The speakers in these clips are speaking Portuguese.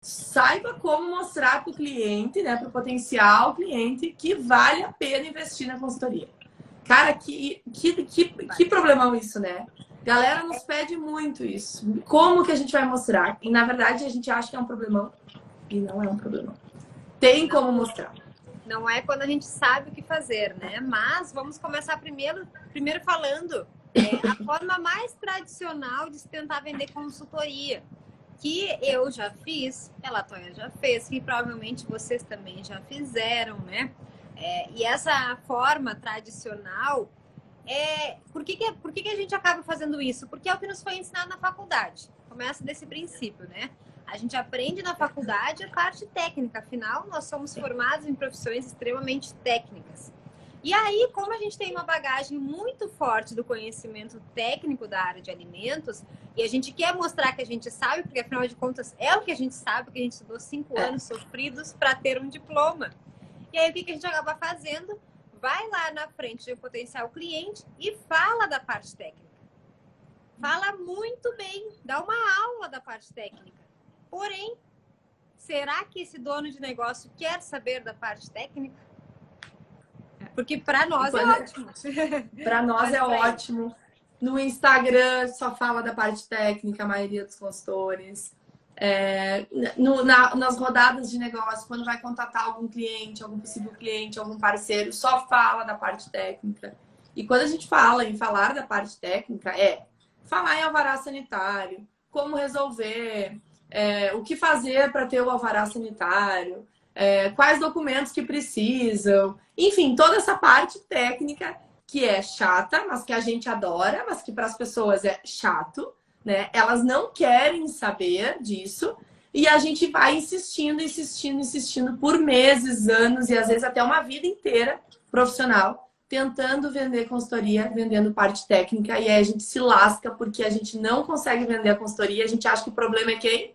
saiba como mostrar para o cliente, né, para o potencial cliente, que vale a pena investir na consultoria. Cara, que problemão isso, né? Galera nos pede muito isso. Como que a gente vai mostrar? E, na verdade, a gente acha que é um problemão e não é um problemão. Tem como mostrar. Não é quando a gente sabe o que fazer, né? Mas vamos começar primeiro falando a forma mais tradicional de se tentar vender consultoria, que eu já fiz, a Latoya já fez, que provavelmente vocês também já fizeram, né? E essa forma tradicional, por que a gente acaba fazendo isso? Porque é o que nos foi ensinado na faculdade. Começa desse princípio, né? A gente aprende na faculdade a parte técnica, afinal, nós somos formados em profissões extremamente técnicas. E aí, como a gente tem uma bagagem muito forte do conhecimento técnico da área de alimentos, e a gente quer mostrar que a gente sabe, porque afinal de contas é o que a gente sabe, porque a gente estudou 5 anos sofridos para ter um diploma. E aí, o que a gente acaba fazendo? Vai lá na frente de um potencial cliente e fala da parte técnica. Fala muito bem, dá uma aula da parte técnica. Porém, será que esse dono de negócio quer saber da parte técnica? Porque para nós é ótimo. Para nós é ótimo. No Instagram só fala da parte técnica, a maioria dos consultores. Nas rodadas de negócio, quando vai contatar algum cliente, algum possível cliente, algum parceiro, só fala da parte técnica. E quando a gente fala em falar da parte técnica, falar em alvará sanitário, como resolver, o que fazer para ter o alvará sanitário, quais documentos que precisam, enfim, toda essa parte técnica que é chata, mas que a gente adora, mas que para as pessoas é chato, né? Elas não querem saber disso e a gente vai insistindo, insistindo, insistindo por meses, anos e às vezes até uma vida inteira profissional, tentando vender consultoria, vendendo parte técnica, e aí a gente se lasca porque a gente não consegue vender a consultoria, a gente acha que o problema é quem?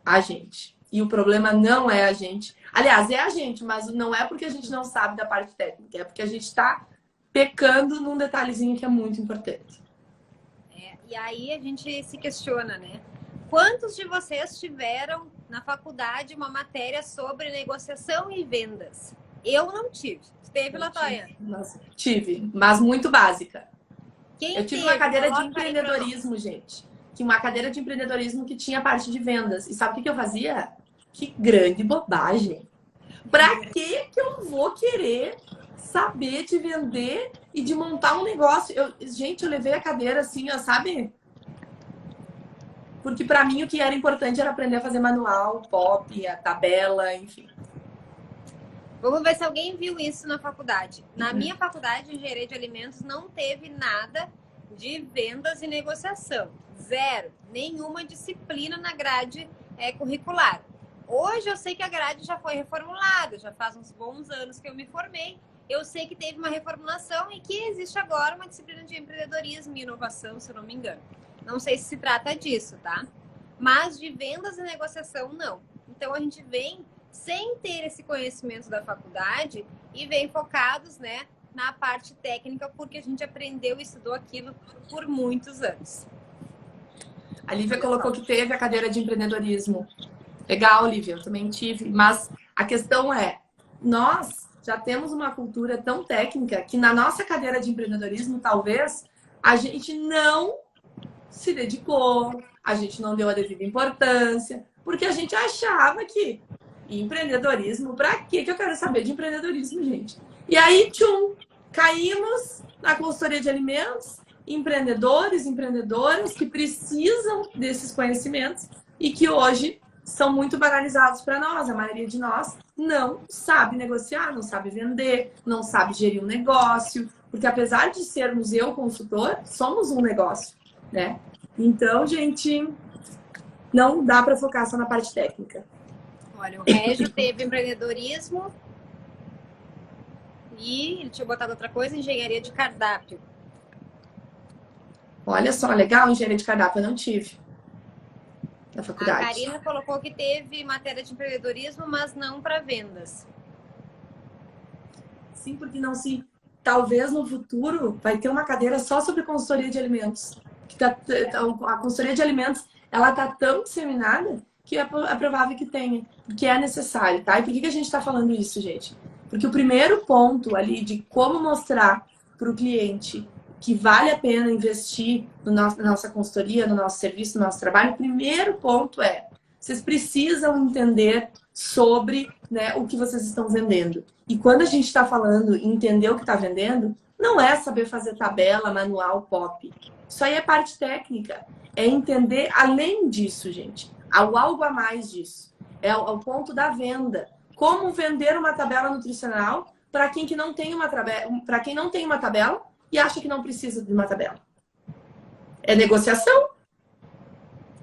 A gente. E o problema não é a gente. Aliás, é a gente, mas não é porque a gente não sabe da parte técnica, é porque a gente está pecando num detalhezinho que é muito importante. E aí a gente se questiona, né? Quantos de vocês tiveram na faculdade uma matéria sobre negociação e vendas? Eu não tive. Teve, Latoya? Nossa, tive, mas muito básica. Eu tive uma cadeira de empreendedorismo, gente. Uma cadeira de empreendedorismo que tinha parte de vendas. E sabe o que eu fazia? Que grande bobagem. Pra que eu vou querer saber de vender e de montar um negócio? Gente, eu levei a cadeira assim, ó, sabe? Porque pra mim o que era importante era aprender a fazer manual, POP, a tabela, enfim. Vamos ver se alguém viu isso na faculdade. Na minha faculdade de engenharia de alimentos não teve nada de vendas e negociação. Zero. Nenhuma disciplina na grade curricular. Hoje eu sei que a grade já foi reformulada, já faz uns bons anos que eu me formei. Eu sei que teve uma reformulação e que existe agora uma disciplina de empreendedorismo e inovação, se eu não me engano. Não sei se trata disso, tá? Mas de vendas e negociação, não. Então a gente vem sem ter esse conhecimento da faculdade e vem focados, né, na parte técnica, porque a gente aprendeu e estudou aquilo por muitos anos. A Lívia colocou que teve a cadeira de empreendedorismo. Legal, Lívia, eu também tive. Mas a questão é, nós já temos uma cultura tão técnica que na nossa cadeira de empreendedorismo, talvez, a gente não se dedicou, a gente não deu a devida importância, porque a gente achava que empreendedorismo, pra quê que eu quero saber de empreendedorismo, gente? E aí, caímos na consultoria de alimentos, empreendedores, empreendedoras que precisam desses conhecimentos e que hoje são muito banalizados para nós. A maioria de nós não sabe negociar, não sabe vender, não sabe gerir um negócio, porque apesar de sermos eu consultor, somos um negócio, né? Então, gente, não dá para focar só na parte técnica. Olha, o Régio teve empreendedorismo e ele tinha botado outra coisa, engenharia de cardápio. Olha só, legal, engenharia de cardápio eu não tive na faculdade. A Karina colocou que teve matéria de empreendedorismo, mas não para vendas. Sim, porque não se... Talvez no futuro vai ter uma cadeira só sobre consultoria de alimentos. A consultoria de alimentos, ela tá tão disseminada que é provável que tenha, que é necessário, tá? E por que a gente está falando isso, gente? Porque o primeiro ponto ali de como mostrar para o cliente que vale a pena investir na nossa consultoria, no nosso serviço, no nosso trabalho, o primeiro ponto é: vocês precisam entender sobre, né, o que vocês estão vendendo. E quando a gente está falando em entender o que está vendendo, não é saber fazer tabela, manual, pop. Isso aí é parte técnica. É entender além disso, gente. Algo a mais disso. É o ponto da venda. Como vender uma tabela nutricional para quem que não tem uma tabela, para quem não tem uma tabela e acha que não precisa de uma tabela. É negociação.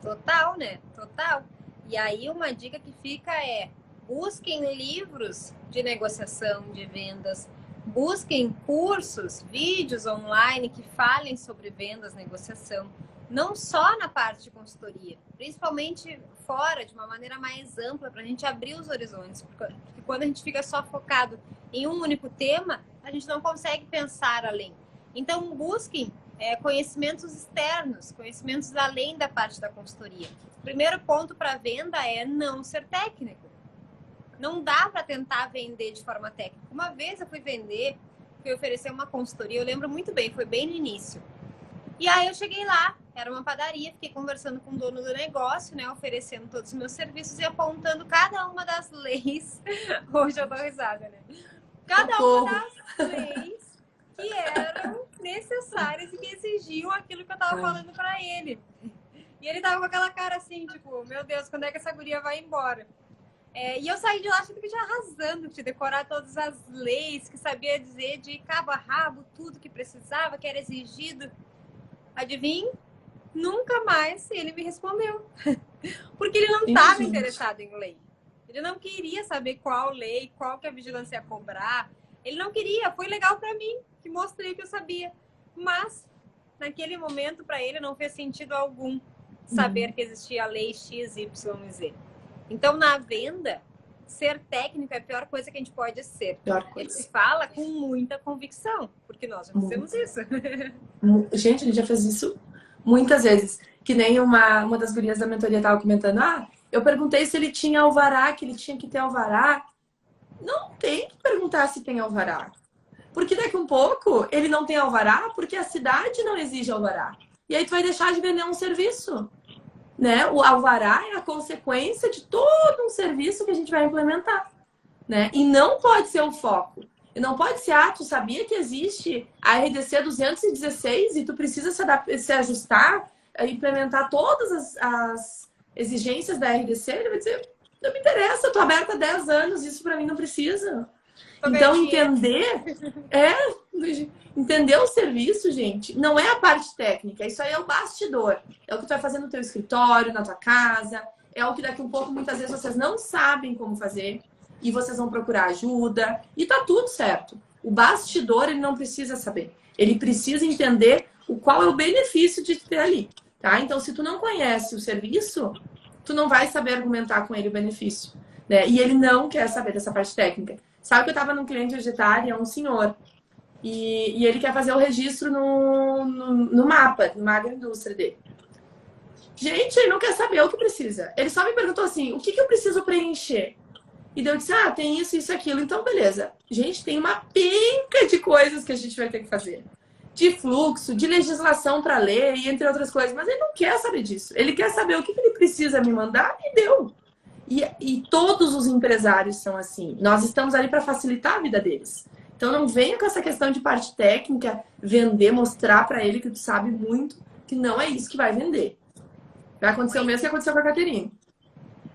Total, né? Total. E aí uma dica que fica é: busquem livros de negociação, de vendas, busquem cursos, vídeos online que falem sobre vendas, negociação, não só na parte de consultoria, principalmente fora, de uma maneira mais ampla, para a gente abrir os horizontes, porque quando a gente fica só focado em um único tema, a gente não consegue pensar além. Então, busquem conhecimentos externos, conhecimentos além da parte da consultoria. O primeiro ponto para venda é não ser técnico. Não dá para tentar vender de forma técnica. Uma vez eu fui oferecer uma consultoria, eu lembro muito bem, foi bem no início. E aí eu cheguei lá, era uma padaria, fiquei conversando com o dono do negócio, né, oferecendo todos os meus serviços e apontando cada uma das leis. Hoje eu dou risada, né? Cada uma das leis que eram necessárias e que exigiam aquilo que eu tava falando para ele. E ele tava com aquela cara assim, tipo, meu Deus, quando é que essa guria vai embora? E eu saí de lá achando que tinha arrasando, de decorar todas as leis, que sabia dizer de cabo a rabo, tudo que precisava, que era exigido. Adivinha? Nunca mais ele me respondeu. Porque ele não estava interessado em lei. Ele não queria saber qual lei, qual que a vigilância ia cobrar. Ele não queria. Foi legal para mim, que mostrei que eu sabia. Mas, naquele momento, para ele não fez sentido algum saber que existia a lei X, Y e Z. Então, na venda, ser técnico é a pior coisa que a gente pode ser. Ele se fala com muita convicção, porque nós já fizemos isso. Gente, a gente já fez isso muitas vezes. Que nem uma das gurias da mentoria estava comentando. Eu perguntei se ele tinha alvará, que ele tinha que ter alvará. Não tem que perguntar se tem alvará. Porque daqui a um pouco ele não tem alvará porque a cidade não exige alvará. E aí tu vai deixar de vender um serviço. Né? O alvará é a consequência de todo um serviço que a gente vai implementar, né? E não pode ser o foco. E não pode ser, tu sabia que existe a RDC 216 e tu precisa se ajustar, implementar todas as exigências da RDC? Ele vai dizer, não me interessa, eu tô aberta há 10 anos, isso para mim não precisa. Então, entender o serviço, gente, não é a parte técnica. Isso aí é o bastidor. É o que tu vai fazer no teu escritório, na tua casa. É o que daqui a um pouco, muitas vezes, vocês não sabem como fazer. E vocês vão procurar ajuda. E tá tudo certo. O bastidor, ele não precisa saber. Ele precisa entender qual é o benefício de ter ali. Tá? Então, se tu não conhece o serviço, tu não vai saber argumentar com ele o benefício. Né? E ele não quer saber dessa parte técnica. Sabe que eu estava num cliente vegetário, é um senhor, e ele quer fazer o registro no mapa, numa agroindústria dele. Gente, ele não quer saber o que precisa. Ele só me perguntou assim, o que eu preciso preencher? E daí eu disse, tem isso, isso, aquilo. Então, beleza. Gente, tem uma penca de coisas que a gente vai ter que fazer. De fluxo, de legislação para lei, entre outras coisas. Mas ele não quer saber disso. Ele quer saber o que ele precisa me mandar e deu. E todos os empresários são assim. Nós estamos ali para facilitar a vida deles. Então não venha com essa questão de parte técnica, vender, mostrar para ele que tu sabe muito, que não é isso que vai vender. Vai acontecer o mesmo que aconteceu com a Caterine.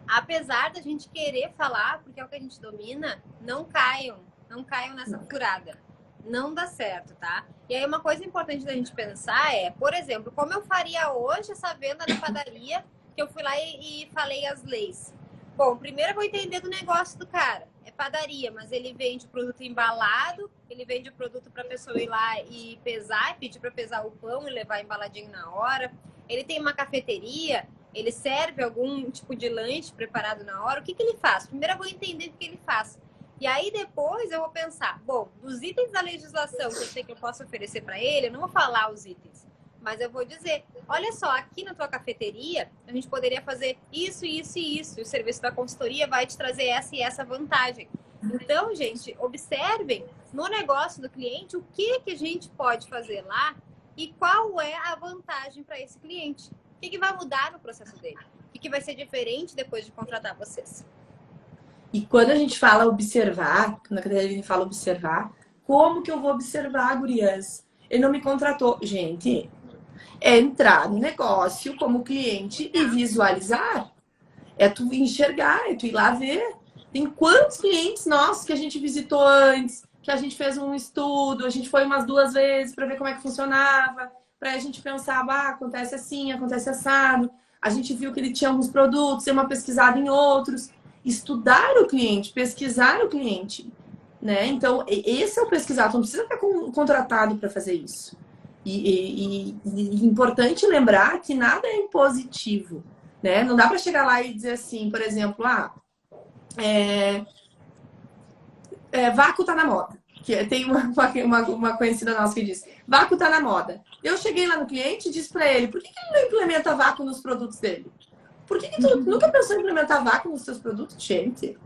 Apesar da gente querer falar, porque é o que a gente domina, não caiam nessa furada. Não dá certo, tá? E aí uma coisa importante da gente pensar é, por exemplo, como eu faria hoje essa venda na padaria, que eu fui lá e falei as leis. Bom, primeiro eu vou entender do negócio do cara. É padaria, mas ele vende o produto embalado, ele vende o produto para a pessoa ir lá e pesar, pedir para pesar o pão e levar embaladinho na hora. Ele tem uma cafeteria, ele serve algum tipo de lanche preparado na hora. O que ele faz? Primeiro eu vou entender o que ele faz. E aí depois eu vou pensar, bom, dos itens da legislação que eu sei que eu posso oferecer para ele, eu não vou falar os itens. Mas eu vou dizer, olha só, aqui na tua cafeteria, a gente poderia fazer isso, isso e isso. E o serviço da consultoria vai te trazer essa e essa vantagem. Então, gente, observem no negócio do cliente o que a gente pode fazer lá e qual é a vantagem para esse cliente. O que vai mudar no processo dele? O que vai ser diferente depois de contratar vocês? E quando a gente fala observar, quando a Catarina fala observar, como que eu vou observar, gurias? Ele não me contratou. Gente, é entrar no negócio como cliente e visualizar. É tu enxergar, é tu ir lá ver. Tem quantos clientes nossos que a gente visitou antes, que a gente fez um estudo, a gente foi umas 2 vezes para ver como é que funcionava, para a gente pensar, acontece assim, acontece assado. A gente viu que ele tinha alguns produtos, deu uma pesquisada em outros. Estudar o cliente, pesquisar o cliente, né? Então, esse é o pesquisar. Tu não precisa estar contratado para fazer isso. E importante lembrar que nada é impositivo, né? Não dá para chegar lá e dizer assim, por exemplo, vácuo tá na moda. Que tem uma conhecida nossa que diz, vácuo tá na moda. Eu cheguei lá no cliente e disse para ele, por que ele não implementa vácuo nos produtos dele? Por que tu nunca pensou em implementar vácuo nos seus produtos, gente?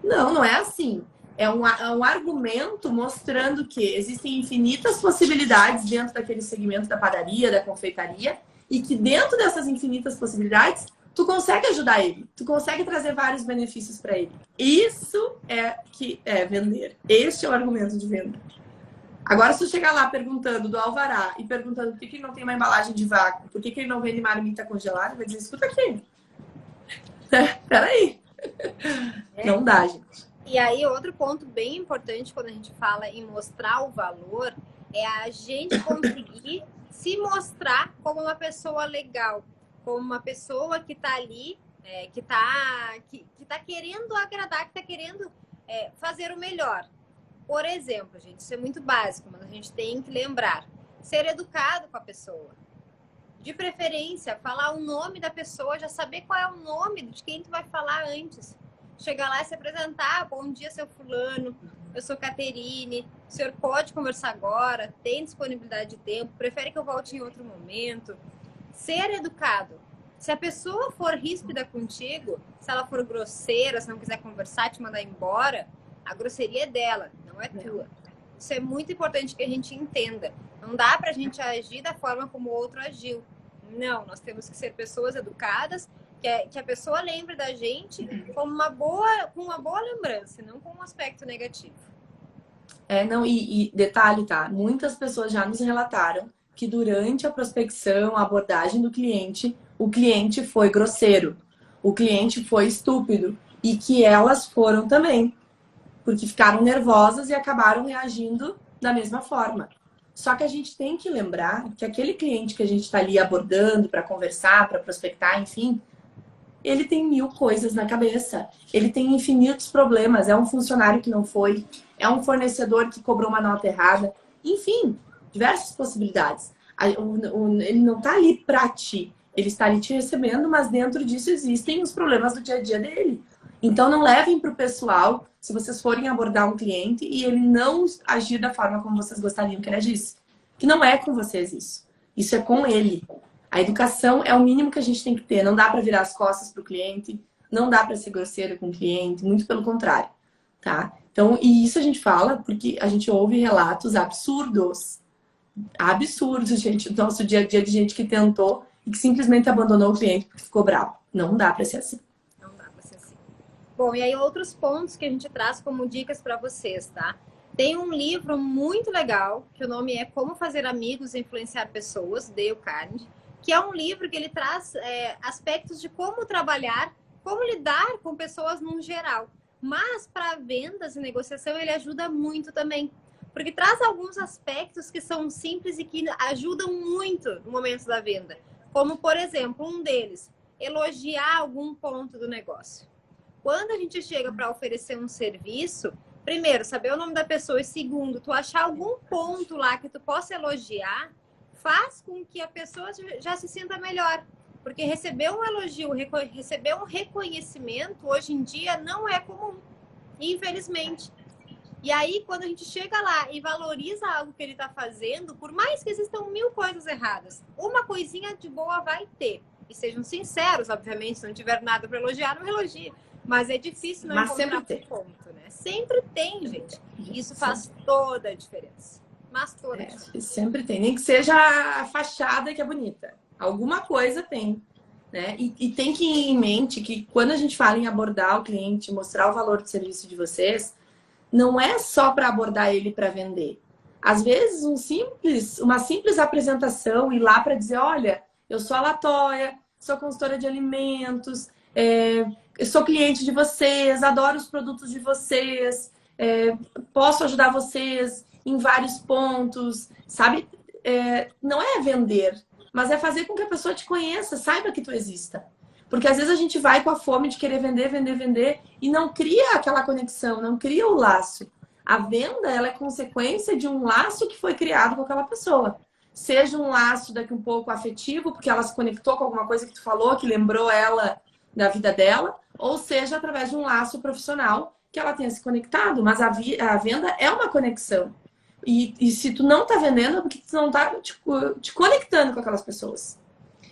Não é assim. É um argumento mostrando que existem infinitas possibilidades dentro daquele segmento da padaria, da confeitaria, e que dentro dessas infinitas possibilidades, tu consegue ajudar ele. Tu consegue trazer vários benefícios para ele. Isso é vender. Este é o argumento de venda. Agora, se tu chegar lá perguntando do alvará e perguntando por que ele não tem uma embalagem de vácuo, por que ele não vende marmita congelada, vai dizer, escuta aqui. Peraí. Não dá, gente. E aí, outro ponto bem importante quando a gente fala em mostrar o valor é a gente conseguir se mostrar como uma pessoa legal, como uma pessoa que está ali, que tá querendo agradar, que está querendo fazer o melhor. Por exemplo, gente, isso é muito básico, mas a gente tem que lembrar. Ser educado com a pessoa. De preferência, falar o nome da pessoa, já saber qual é o nome de quem tu vai falar antes. Chegar lá e se apresentar. Bom dia, seu fulano. Eu sou Caterine. O senhor pode conversar agora? Tem disponibilidade de tempo? Prefere que eu volte em outro momento? Ser educado. Se a pessoa for ríspida contigo, se ela for grosseira, se não quiser conversar, te mandar embora, a grosseria é dela, não é tua. Isso é muito importante que a gente entenda. Não dá pra gente agir da forma como o outro agiu. Não, nós temos que ser pessoas educadas, que a pessoa lembre da gente com uma boa lembrança, não com um aspecto negativo. E detalhe, tá? Muitas pessoas já nos relataram que durante a prospecção, a abordagem do cliente, o cliente foi grosseiro, o cliente foi estúpido e que elas foram também, porque ficaram nervosas e acabaram reagindo da mesma forma. Só que a gente tem que lembrar que aquele cliente que a gente está ali abordando para conversar, para prospectar, enfim, ele tem 1000 coisas na cabeça. Ele tem infinitos problemas. É um funcionário que não foi, é um fornecedor que cobrou uma nota errada. Enfim, diversas possibilidades. Ele não está ali para ti. Ele está ali te recebendo, mas dentro disso existem os problemas do dia a dia dele. Então, não levem para o pessoal se vocês forem abordar um cliente e ele não agir da forma como vocês gostariam que ele agisse. Que não é com vocês isso. Isso é com ele. A educação é o mínimo que a gente tem que ter. Não dá para virar as costas para o cliente, não dá para ser grosseiro com o cliente, muito pelo contrário, tá? Então, e isso a gente fala porque a gente ouve relatos absurdos. Absurdos, gente, do nosso dia a dia de gente que tentou e que simplesmente abandonou o cliente porque ficou bravo. Não dá para ser assim. Bom, e aí outros pontos que a gente traz como dicas para vocês, tá? Tem um livro muito legal, que o nome é Como Fazer Amigos e Influenciar Pessoas, Dale Carnegie, que é um livro que ele traz aspectos de como trabalhar, como lidar com pessoas no geral. Mas para vendas e negociação ele ajuda muito também, porque traz alguns aspectos que são simples e que ajudam muito no momento da venda. Como, por exemplo, um deles, elogiar algum ponto do negócio. Quando a gente chega para oferecer um serviço, primeiro, saber o nome da pessoa e segundo, tu achar algum ponto lá que tu possa elogiar, faz com que a pessoa já se sinta melhor. Porque receber um elogio, receber um reconhecimento, hoje em dia não é comum, infelizmente. E aí, quando a gente chega lá e valoriza algo que ele está fazendo, por mais que existam 1000 coisas erradas, uma coisinha de boa vai ter. E sejam sinceros, obviamente, se não tiver nada para elogiar, não elogie. Mas é difícil não encontrar um ponto, né? Sempre tem, gente. Isso faz toda a diferença. Mas toda a diferença. Sempre tem. Nem que seja a fachada que é bonita. Alguma coisa tem. Né? E tem que ir em mente que quando a gente fala em abordar o cliente, mostrar o valor do serviço de vocês, não é só para abordar ele para vender. Às vezes, uma simples apresentação, ir lá para dizer, olha, eu sou a Latoya, sou consultora de alimentos, eu sou cliente de vocês, adoro os produtos de vocês, posso ajudar vocês em vários pontos, sabe? Não é vender, mas é fazer com que a pessoa te conheça, saiba que tu exista. Porque às vezes a gente vai com a fome de querer vender, vender, vender e não cria aquela conexão, não cria o laço. A venda, ela é consequência de um laço que foi criado com aquela pessoa. Seja um laço daqui um pouco afetivo, porque ela se conectou com alguma coisa que tu falou, que lembrou ela da vida dela, ou seja através de um laço profissional que ela tenha se conectado. Mas a venda é uma conexão. E se tu não tá vendendo, é porque tu não tá te conectando com aquelas pessoas.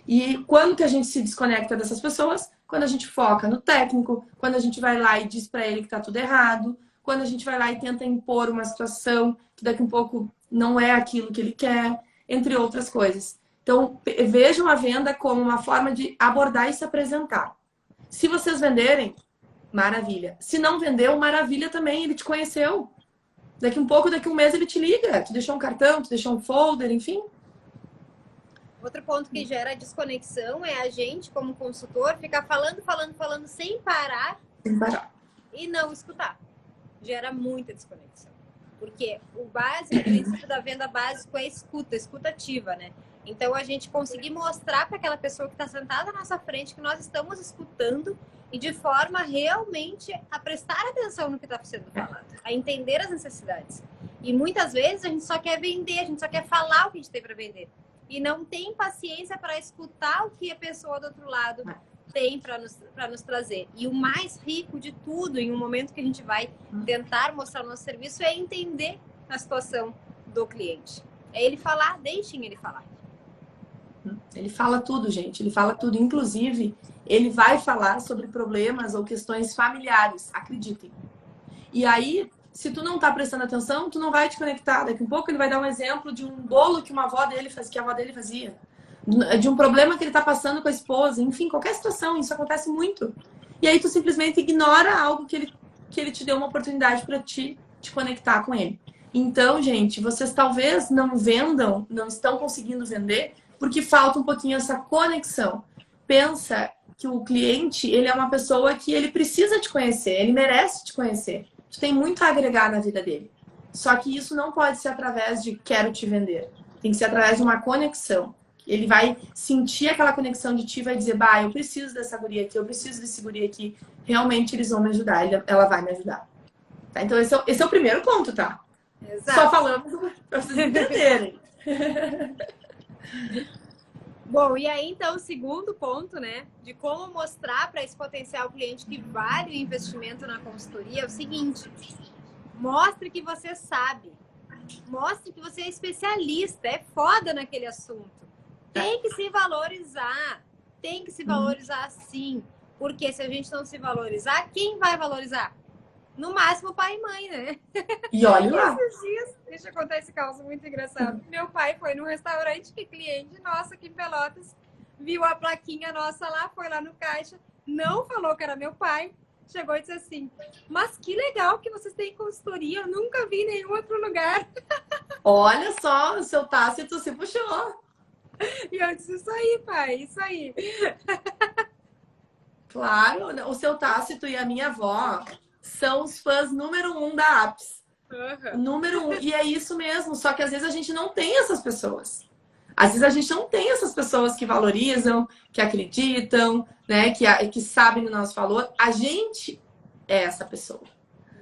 E quando que a gente se desconecta dessas pessoas? Quando a gente foca no técnico, quando a gente vai lá e diz para ele que tá tudo errado, quando a gente vai lá e tenta impor uma situação que daqui a um pouco não é aquilo que ele quer, entre outras coisas. Então, vejam a venda como uma forma de abordar e se apresentar. Se vocês venderem, maravilha. Se não vendeu, maravilha também, ele te conheceu. Daqui um mês ele te liga, te deixou um cartão, te deixou um folder, enfim. Outro ponto que gera desconexão é a gente, como consultor, ficar falando sem parar. Sem parar. E não escutar. Gera muita desconexão. Porque o básico, o princípio da venda básico é escuta ativa, né? Então, a gente conseguir mostrar para aquela pessoa que está sentada na nossa frente que nós estamos escutando e de forma realmente a prestar atenção no que está sendo falado, a entender as necessidades. E muitas vezes a gente só quer vender, a gente só quer falar o que a gente tem para vender. E não tem paciência para escutar o que a pessoa do outro lado tem para nos trazer. E o mais rico de tudo, em um momento que a gente vai tentar mostrar o nosso serviço, é entender a situação do cliente. É ele falar, deixem ele falar. Ele fala tudo, gente. Ele fala tudo. Inclusive, ele vai falar sobre problemas ou questões familiares. Acreditem. E aí, se tu não tá prestando atenção, tu não vai te conectar. Daqui a pouco ele vai dar um exemplo de um bolo que a avó dele fazia. De um problema que ele tá passando com a esposa. Enfim, qualquer situação. Isso acontece muito. E aí tu simplesmente ignora algo que ele te deu uma oportunidade para te conectar com ele. Então, gente, vocês talvez não vendam, não estão conseguindo vender, porque falta um pouquinho essa conexão. Pensa que o cliente, ele é uma pessoa que ele precisa te conhecer, ele merece te conhecer. Tu tem muito a agregar na vida dele. Só que isso não pode ser através de quero te vender. Tem que ser através de uma conexão. Ele vai sentir aquela conexão de ti e vai dizer, bah, eu preciso dessa guria aqui, eu preciso desse guri aqui. Realmente eles vão me ajudar, ela vai me ajudar. Tá? Então esse é o primeiro ponto, tá? Exato. Só falamos para vocês entenderem. Bom, e aí então o segundo ponto, né, de como mostrar para esse potencial cliente que vale o investimento na consultoria é o seguinte: mostre que você sabe, mostre que você é especialista, é foda naquele assunto. Tem que se valorizar sim, porque se a gente não se valorizar, quem vai valorizar? No máximo, pai e mãe, né? E olha lá. Esses dias, deixa eu contar esse caso muito engraçado. Meu pai foi num restaurante que cliente nossa aqui em Pelotas viu a plaquinha nossa lá, foi lá no caixa, não falou que era meu pai, chegou e disse assim: mas que legal que vocês têm consultoria, eu nunca vi em nenhum outro lugar. Olha só, o seu Tácito se puxou. E eu disse: isso aí, pai, isso aí. Claro, o seu Tácito e a minha avó são os fãs número 1 da Apps. Número 1. E é isso mesmo. Só que às vezes a gente não tem essas pessoas. Às vezes a gente não tem essas pessoas que valorizam, que acreditam, né? Que sabem do nosso valor. A gente é essa pessoa.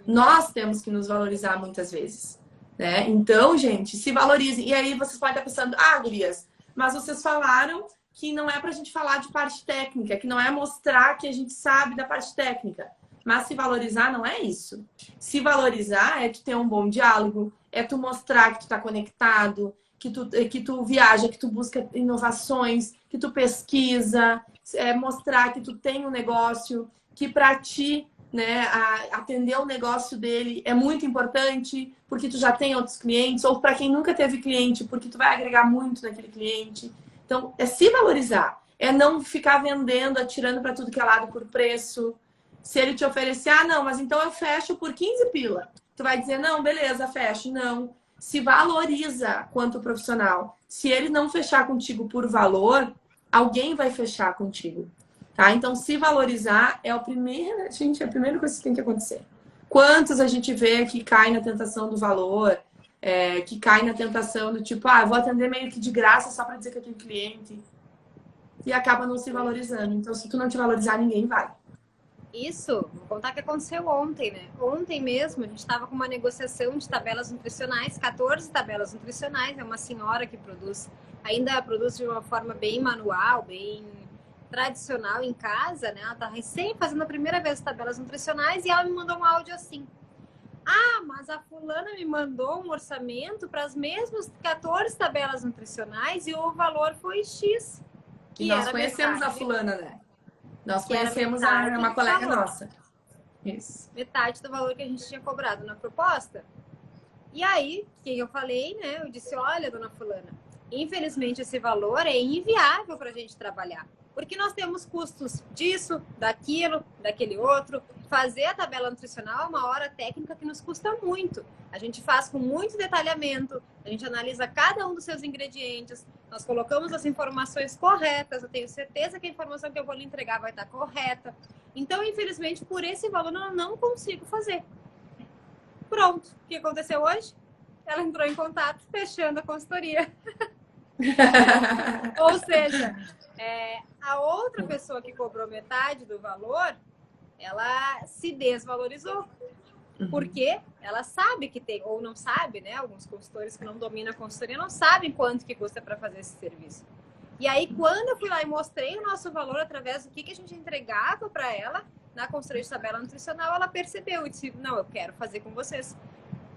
Nós temos que nos valorizar muitas vezes, né? Então, gente, se valorizem. E aí vocês podem estar pensando, gurias, mas vocês falaram que não é pra gente falar de parte técnica, que não é mostrar que a gente sabe da parte técnica. Mas se valorizar não é isso. Se valorizar é tu ter um bom diálogo, é tu mostrar que tu tá conectado, que tu viaja, que tu busca inovações, que tu pesquisa, é mostrar que tu tem um negócio, que para ti, né, atender o negócio dele é muito importante, porque tu já tem outros clientes, ou para quem nunca teve cliente, porque tu vai agregar muito naquele cliente. Então, é se valorizar, é não ficar vendendo, atirando para tudo que é lado por preço. Se ele te oferecer, ah, não, mas então eu fecho por 15 pila. Tu vai dizer, não, beleza, fecho. Não. Se valoriza quanto profissional. Se ele não fechar contigo por valor, alguém vai fechar contigo. Tá? Então, se valorizar é o primeiro, gente, é a primeira coisa que tem que acontecer. Quantos a gente vê que cai na tentação do valor, que cai na tentação do tipo, ah, vou atender meio que de graça só para dizer que eu tenho cliente. E acaba não se valorizando. Então, se tu não te valorizar, ninguém vai. Isso, vou contar o que aconteceu ontem, né? Ontem mesmo a gente estava com uma negociação de tabelas nutricionais, 14 tabelas nutricionais, é uma senhora que ainda produz de uma forma bem manual, bem tradicional em casa, né? Ela tá recém fazendo a primeira vez tabelas nutricionais e ela me mandou um áudio assim: ah, mas a fulana me mandou um orçamento para as mesmas 14 tabelas nutricionais e o valor foi X. Que nós conhecemos a fulana, né? Nós conhecemos uma colega nossa. Isso. Metade do valor que a gente tinha cobrado na proposta. E aí, o que eu falei, né? Eu disse, olha, dona fulana, infelizmente esse valor é inviável para a gente trabalhar. Porque nós temos custos disso, daquilo, daquele outro. Fazer a tabela nutricional é uma hora técnica que nos custa muito. A gente faz com muito detalhamento, a gente analisa cada um dos seus ingredientes, nós colocamos as informações corretas, eu tenho certeza que a informação que eu vou lhe entregar vai estar correta. Então, infelizmente, por esse valor eu não consigo fazer. Pronto. O que aconteceu hoje? Ela entrou em contato, fechando a consultoria. Ou seja, a outra pessoa que cobrou metade do valor, ela se desvalorizou. Porque ela sabe que tem, ou não sabe, né? Alguns consultores que não dominam a consultoria não sabem quanto que custa para fazer esse serviço. E aí, quando eu fui lá e mostrei o nosso valor através do que a gente entregava para ela na consultoria de tabela nutricional, ela percebeu e disse, não, eu quero fazer com vocês,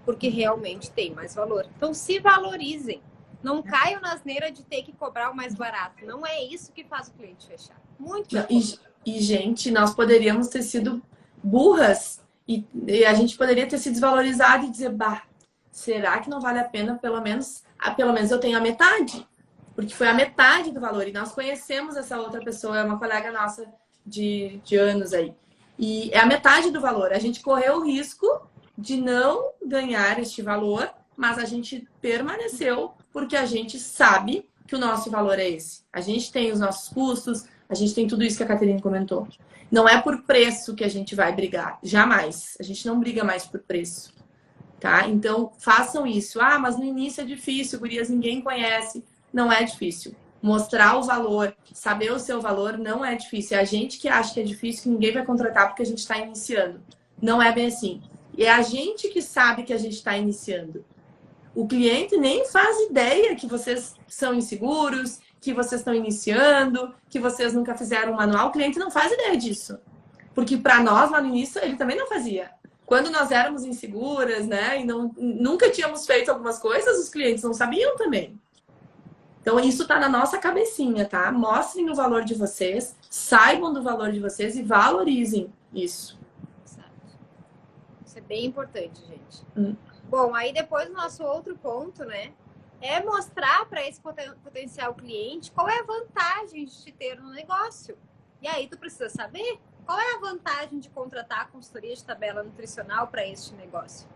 porque realmente tem mais valor. Então, se valorizem. Não caiam na asneira de ter que cobrar o mais barato. Não é isso que faz o cliente fechar. Muito bom. E, gente, nós poderíamos ter sido burras e a gente poderia ter se desvalorizado e dizer, bah, será que não vale a pena, pelo menos eu tenho a metade? Porque foi a metade do valor. E nós conhecemos essa outra pessoa, é uma colega nossa de anos aí. E é a metade do valor. A gente correu o risco de não ganhar este valor, mas a gente permaneceu porque a gente sabe que o nosso valor é esse. A gente tem os nossos custos, a gente tem tudo isso que a Caterine comentou. Não é por preço que a gente vai brigar, jamais. A gente não briga mais por preço, tá? Então, façam isso. Ah, mas no início é difícil, gurias, ninguém conhece. Não é difícil. Mostrar o valor, saber o seu valor, não é difícil. É a gente que acha que é difícil, que ninguém vai contratar porque a gente está iniciando. Não é bem assim. E é a gente que sabe que a gente está iniciando. O cliente nem faz ideia que vocês são inseguros, que vocês estão iniciando, que vocês nunca fizeram um manual. O cliente não faz ideia disso. Porque para nós, lá no início, ele também não fazia. Quando nós éramos inseguras, né, e nunca tínhamos feito algumas coisas, os clientes não sabiam também. Então, isso está na nossa cabecinha, tá? Mostrem o valor de vocês, saibam do valor de vocês e valorizem isso. Isso é bem importante, gente. Bom, aí depois o nosso outro ponto, né? É mostrar para esse potencial cliente qual é a vantagem de te ter no negócio. E aí tu precisa saber qual é a vantagem de contratar a consultoria de tabela nutricional para este negócio.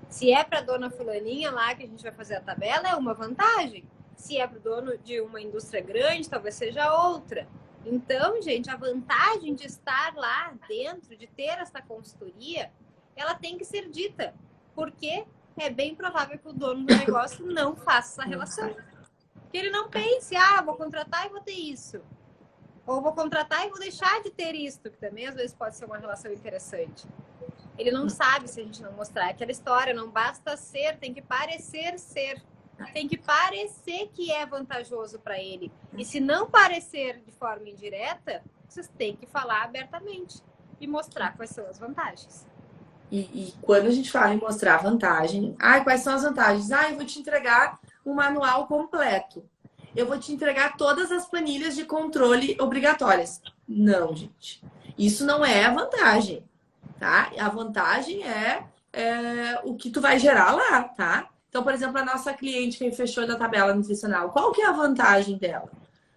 Se é para dona fulaninha lá que a gente vai fazer a tabela, é uma vantagem. Se é para o dono de uma indústria grande, talvez seja outra. Então, gente, a vantagem de estar lá dentro, de ter essa consultoria, ela tem que ser dita. Porque é bem provável que o dono do negócio não faça essa relação. Que ele não pense, vou contratar e vou ter isso. Ou vou contratar e vou deixar de ter isso, que também às vezes pode ser uma relação interessante. Ele não sabe se a gente não mostrar. Aquela história, não basta ser, tem que parecer ser. Tem que parecer que é vantajoso para ele. E se não parecer de forma indireta, vocês têm que falar abertamente. e mostrar quais são as vantagens. E quando a gente fala em mostrar vantagem, quais são as vantagens? Eu vou te entregar um manual completo. Eu vou te entregar todas as planilhas de controle obrigatórias. Não, gente. Isso não é a vantagem, tá? A vantagem é o que tu vai gerar lá, tá? Então, por exemplo, a nossa cliente que fechou da tabela nutricional, qual que é a vantagem dela?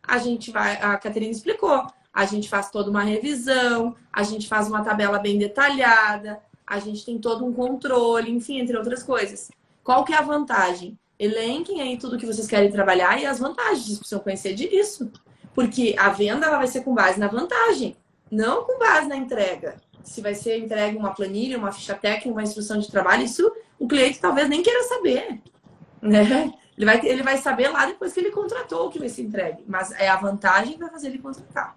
A Caterina explicou, a gente faz toda uma revisão, a gente faz uma tabela bem detalhada, a gente tem todo um controle, enfim, entre outras coisas. Qual que é a vantagem? Elenquem aí tudo que vocês querem trabalhar e as vantagens, vocês precisam conhecer disso. Porque a venda ela vai ser com base na vantagem, não com base na entrega. Se vai ser entregue uma planilha, uma ficha técnica, uma instrução de trabalho, isso o cliente talvez nem queira saber, né? Ele vai saber lá depois que ele contratou o que vai ser entregue. Mas é a vantagem que vai fazer ele contratar.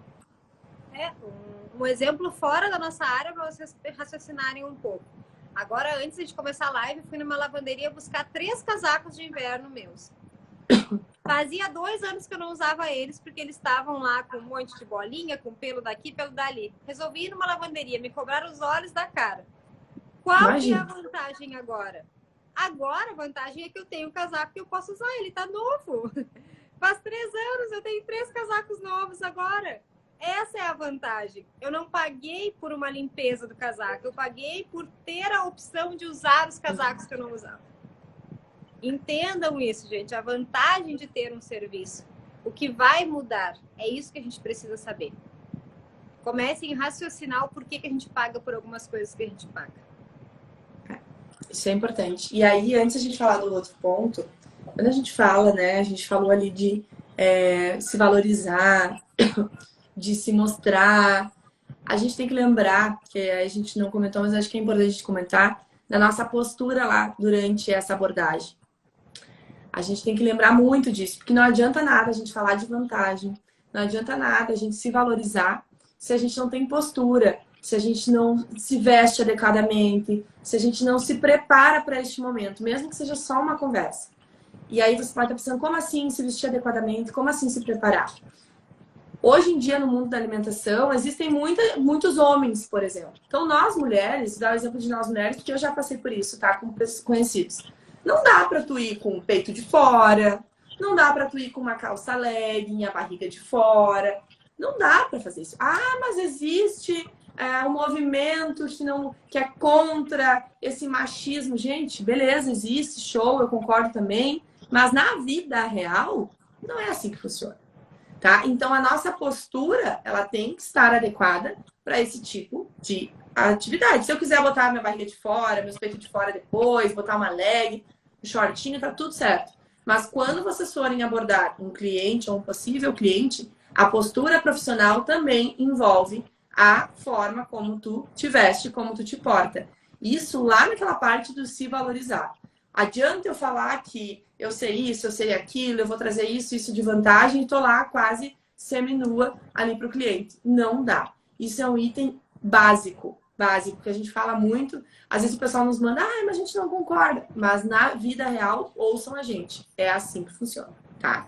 Um exemplo fora da nossa área para vocês raciocinarem um pouco. Agora, antes de começar a live, fui numa lavanderia buscar 3 casacos de inverno meus. Fazia 2 anos que eu não usava eles, porque eles estavam lá com um monte de bolinha, com pelo daqui, pelo dali. Resolvi ir numa lavanderia, me cobraram os olhos da cara. Qual que é a vantagem agora? Agora a vantagem é que eu tenho um casaco que eu posso usar, ele tá novo. Faz 3 anos, eu tenho 3 casacos novos agora. Essa é a vantagem. Eu não paguei por uma limpeza do casaco, eu paguei por ter a opção de usar os casacos que eu não usava. Entendam isso, gente. A vantagem de ter um serviço. O que vai mudar? É isso que a gente precisa saber. Comecem a raciocinar o porquê que a gente paga por algumas coisas que a gente paga. Isso é importante. E aí, antes a gente falar do outro ponto, quando a gente fala, né? A gente falou ali de se valorizar, de se mostrar. A gente tem que lembrar, que a gente não comentou, mas acho que é importante comentar, da nossa postura lá durante essa abordagem. A gente tem que lembrar muito disso, porque não adianta nada a gente falar de vantagem, não adianta nada a gente se valorizar se a gente não tem postura, se a gente não se veste adequadamente, se a gente não se prepara para este momento, mesmo que seja só uma conversa. E aí você pode estar pensando, como assim se vestir adequadamente? Como assim se preparar? Hoje em dia, no mundo da alimentação, existem muitos homens, por exemplo. Então, nós mulheres, vou dar o exemplo de nós mulheres, porque eu já passei por isso, tá? Com conhecidos. Não dá pra tu ir com o peito de fora, não dá pra tu ir com uma calça legging, a barriga de fora. Não dá pra fazer isso. Mas existe um movimento que é contra esse machismo. Gente, beleza, existe, show, eu concordo também. Mas na vida real, não é assim que funciona. Tá? Então, a nossa postura, ela tem que estar adequada para esse tipo de atividade. Se eu quiser botar minha barriga de fora, meus peitos de fora depois, botar uma leg, um shortinho, tá tudo certo. Mas quando vocês forem abordar um cliente ou um possível cliente, a postura profissional também envolve a forma como tu te veste, como tu te porta. Isso lá naquela parte do se valorizar. Adianta eu falar que eu sei isso, eu sei aquilo, eu vou trazer isso de vantagem e tô lá quase seminua ali para o cliente. Não dá. Isso é um item básico, que a gente fala muito. Às vezes o pessoal nos manda, mas a gente não concorda. Mas na vida real, ouçam a gente. É assim que funciona, tá?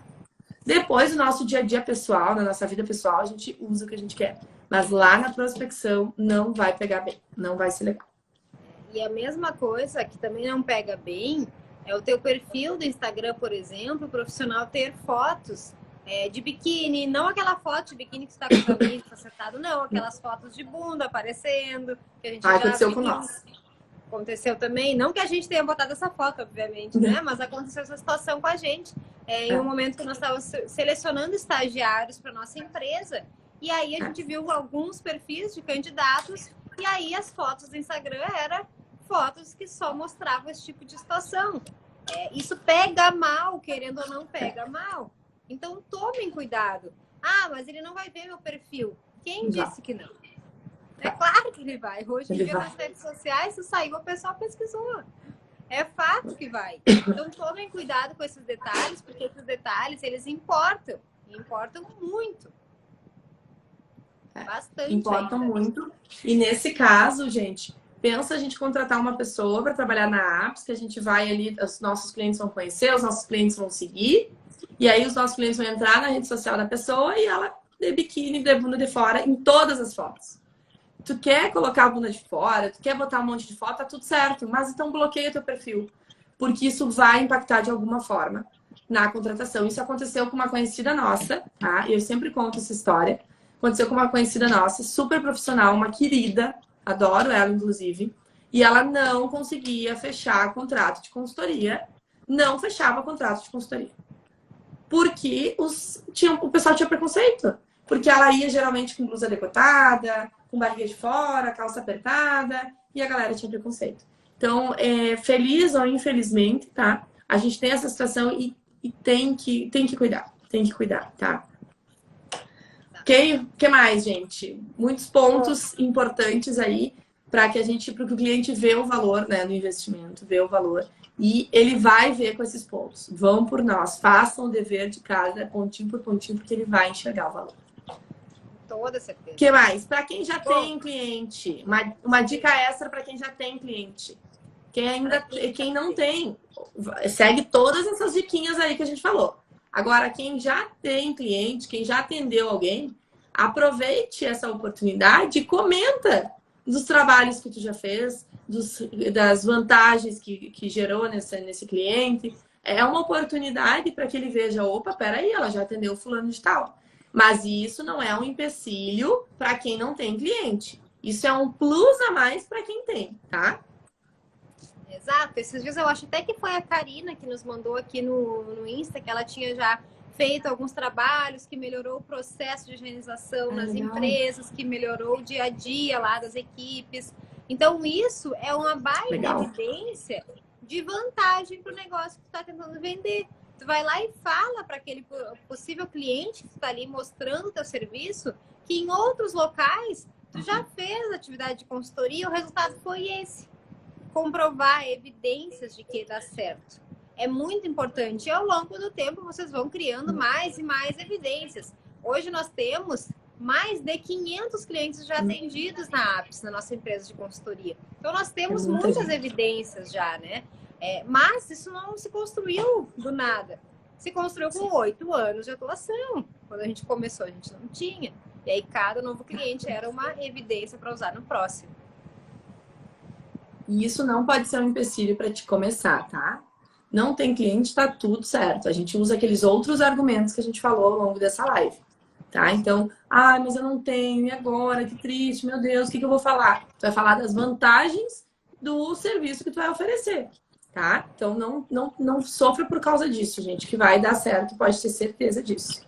Depois, no nosso dia a dia pessoal, na nossa vida pessoal, a gente usa o que a gente quer. Mas lá na prospecção, não vai pegar bem. Não vai ser legal. E a mesma coisa que também não pega bem é o teu perfil do Instagram, por exemplo, o profissional ter fotos de biquíni, não aquela foto de biquíni que está com o amigo acertado, não, aquelas fotos de bunda aparecendo, que a gente já aconteceu com nós. Aconteceu também, não que a gente tenha botado essa foto, obviamente, né? Mas aconteceu essa situação com a gente em um momento que nós estávamos selecionando estagiários para nossa empresa, e aí a gente viu alguns perfis de candidatos, e aí as fotos do Instagram eram fotos que só mostravam esse tipo de situação. Isso pega mal, querendo ou não, pega mal. Então, tomem cuidado. Mas ele não vai ver meu perfil. Quem disse que não? É claro que ele vai. Hoje em dia, nas redes sociais, se saiu, o pessoal pesquisou. É fato que vai. Então, tomem cuidado com esses detalhes, porque esses detalhes, eles importam. E importam muito. Bastante. Importam muito. E nesse caso, gente, pensa a gente contratar uma pessoa para trabalhar na Apps, que a gente vai ali, os nossos clientes vão conhecer, os nossos clientes vão seguir, e aí os nossos clientes vão entrar na rede social da pessoa e ela de biquíni, de bunda de fora, em todas as fotos. Tu quer colocar a bunda de fora, tu quer botar um monte de foto, tá tudo certo. Mas então bloqueia teu perfil. Porque isso vai impactar de alguma forma na contratação. Isso aconteceu com uma conhecida nossa, tá? Eu sempre conto essa história. Aconteceu com uma conhecida nossa, super profissional, uma querida. Adoro ela, inclusive. E ela não conseguia fechar contrato de consultoria. Não fechava contrato de consultoria. Porque o pessoal tinha preconceito. Porque ela ia geralmente com blusa decotada, com barriga de fora, calça apertada, e a galera tinha preconceito. Então, feliz ou infelizmente, tá? A gente tem essa situação e tem que cuidar. Tem que cuidar, tá? Que mais, gente? Muitos pontos importantes aí para que o cliente vê o valor, né, no investimento, vê o valor. E ele vai ver com esses pontos. Vão por nós, façam o dever de casa, pontinho por pontinho, porque ele vai enxergar o valor. Toda certeza. Que mais? Para quem já tem cliente, uma dica extra para quem já tem cliente. Quem não tem, segue todas essas diquinhas aí que a gente falou. Agora, quem já tem cliente, quem já atendeu alguém, aproveite essa oportunidade e comenta dos trabalhos que tu já fez, das vantagens que gerou nesse cliente. É uma oportunidade para que ele veja, opa, peraí, ela já atendeu fulano de tal. Mas isso não é um empecilho para quem não tem cliente. Isso é um plus a mais para quem tem, tá? Exato. Esses dias eu acho até que foi a Karina que nos mandou aqui no Insta, que ela tinha já feito alguns trabalhos, que melhorou o processo de organização nas empresas, que melhorou o dia a dia lá das equipes. Então, isso é uma baita evidência de vantagem para o negócio que tu está tentando vender. Tu vai lá e fala para aquele possível cliente que tu está ali mostrando o teu serviço, que em outros locais tu já fez atividade de consultoria e o resultado foi esse. Comprovar evidências de que dá certo. É muito importante. E ao longo do tempo vocês vão criando mais e mais evidências. Hoje nós temos mais de 500 clientes já atendidos na Apps, na nossa empresa de consultoria. Então nós temos muitas evidências já, né? Mas isso não se construiu do nada. Se construiu com 8 anos de atuação. Quando a gente começou, a gente não tinha. E aí cada novo cliente era uma evidência para usar no próximo. E isso não pode ser um empecilho para te começar, tá? Não tem cliente, tá tudo certo. A gente usa aqueles outros argumentos que a gente falou ao longo dessa live, tá? Então, mas eu não tenho, e agora? Que triste, meu Deus, o que eu vou falar? Tu vai falar das vantagens do serviço que tu vai oferecer, tá? Então, não sofra por causa disso, gente, que vai dar certo, pode ter certeza disso.